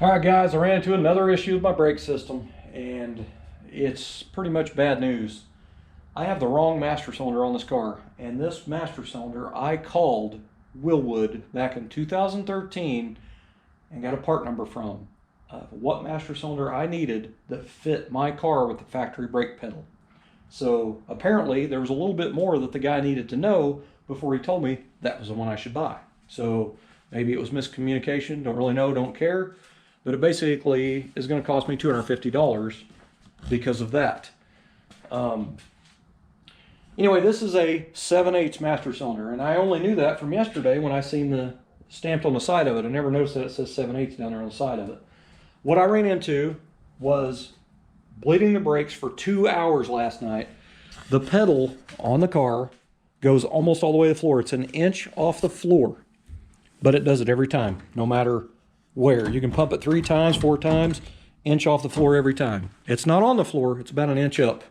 All right, guys, I ran into another issue with my brake system, and it's pretty much bad news. I have the wrong master cylinder on this car, and this master cylinder I called Willwood back in 2013 and got a part number from. What master cylinder I needed that fit my car with the factory brake pedal. So apparently there was a little bit more that the guy needed to know before he told me that was the one I should buy. So maybe it was miscommunication, don't really know, don't care. But it basically is going to cost me $250 because of that. Anyway, this is a 7/8 master cylinder, and I only knew that from yesterday when I seen the stamped on the side of it. I never noticed that it says 7/8 down there on the side of it. What I ran into was bleeding the brakes for 2 hours last night. The pedal on the car goes almost all the way to the floor. It's an inch off the floor, but it does it every time, no matter where. You can pump it 3 times, 4 times, inch off the floor every time. It's not on the floor, it's about an inch up.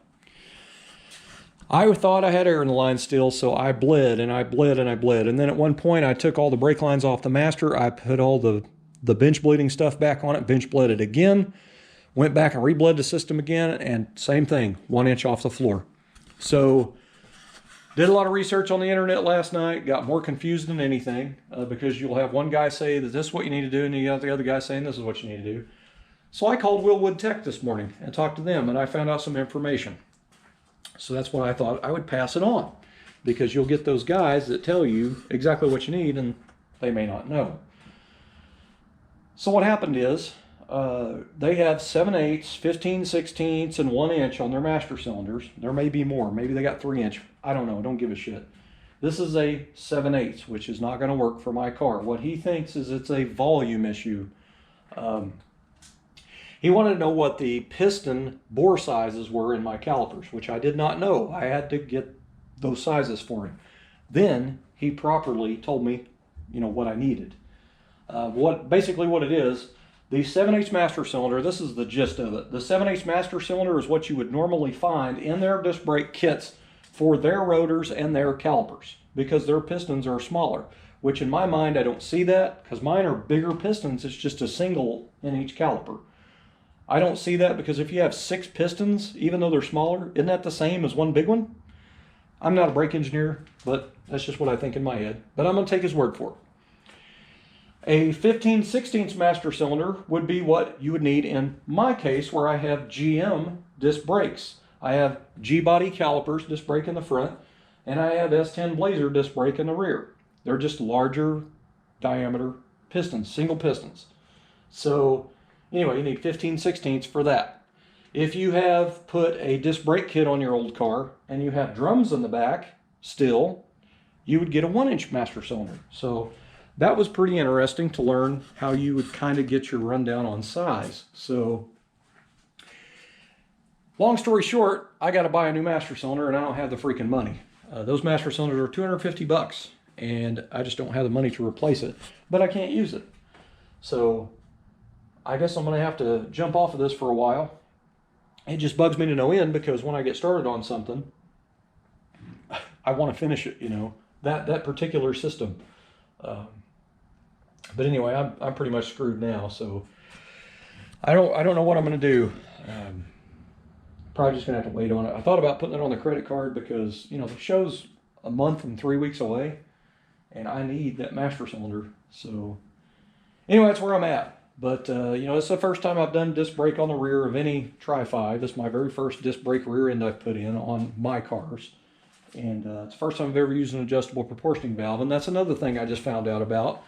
I thought I had air in the line still, so I bled and I bled and I bled. And then at one point I took all the brake lines off the master, I put all the bench bleeding stuff back on it, bench bled it again, went back and rebled the system again, and same thing, 1 inch off the floor. So did a lot of research on the internet last night, got more confused than anything, because you'll have one guy say that this is what you need to do, and you got the other guy saying this is what you need to do. So I called Willwood Tech this morning and talked to them, and I found out some information. So that's why I thought I would pass it on, because you'll get those guys that tell you exactly what you need, and they may not know. So what happened is, they have 7/8, 15/16, and 1 inch on their master cylinders. There may be more. Maybe they got 3 inch. I don't know. Don't give a shit. This is a 7/8, which is not going to work for my car. What he thinks is it's a volume issue. He wanted to know what the piston bore sizes were in my calipers, which I did not know. I had to get those sizes for him. Then he properly told me, what I needed. Basically what it is, the 7/8 master cylinder, this is the gist of it. The 7/8 master cylinder is what you would normally find in their disc brake kits for their rotors and their calipers, because their pistons are smaller, which in my mind I don't see that, because mine are bigger pistons. It's just a single in each caliper. I don't see that, because if you have 6 pistons, even though they're smaller, isn't that the same as one big one? I'm not a brake engineer, but that's just what I think in my head. But I'm going to take his word for it. A 15/16 master cylinder would be what you would need in my case, where I have GM disc brakes. I have G-body calipers disc brake in the front, and I have S10 Blazer disc brake in the rear. They're just larger diameter pistons, single pistons. So anyway, you need 15/16 for that. If you have put a disc brake kit on your old car and you have drums in the back still, you would get a 1 inch master cylinder. So that was pretty interesting to learn how you would kind of get your rundown on size. So long story short, I got to buy a new master cylinder, and I don't have the freaking money. Those master cylinders are $250, and I just don't have the money to replace it, but I can't use it. So I guess I'm going to have to jump off of this for a while. It just bugs me to no end, because when I get started on something, I want to finish it, that particular system. But anyway, I'm pretty much screwed now, so I don't know what I'm going to do. Probably just going to have to wait on it. I thought about putting it on the credit card, because the show's a month and 3 weeks away, and I need that master cylinder. So anyway, that's where I'm at. But it's the first time I've done disc brake on the rear of any Tri-5. This is my very first disc brake rear end I've put in on my cars, and it's the first time I've ever used an adjustable proportioning valve. And that's another thing I just found out about.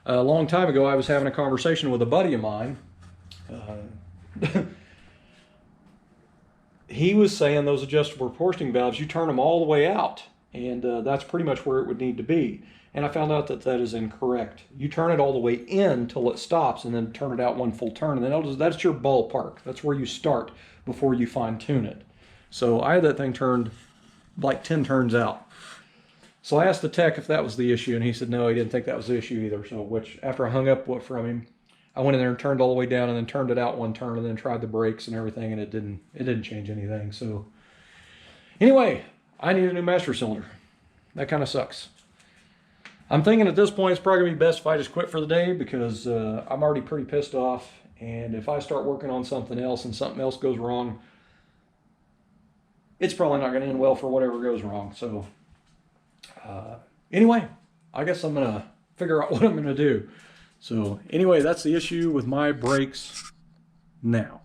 A long time ago, I was having a conversation with a buddy of mine. He was saying those adjustable proportioning valves, you turn them all the way out, and that's pretty much where it would need to be. And I found out that that is incorrect. You turn it all the way in till it stops, and then turn it out one full turn, and then that's your ballpark. That's where you start before you fine tune it. So I had that thing turned like 10 turns out. So I asked the tech if that was the issue, and he said no, he didn't think that was the issue either. So after I hung up from him, I went in there and turned all the way down, and then turned it out one turn, and then tried the brakes and everything, and it didn't change anything. So anyway, I need a new master cylinder. That kind of sucks. I'm thinking at this point it's probably going to be best if I just quit for the day, because I'm already pretty pissed off, And if I start working on something else and something else goes wrong, it's probably not going to end well for whatever goes wrong. So anyway, I guess I'm going to figure out what I'm going to do. So anyway, that's the issue with my brakes now.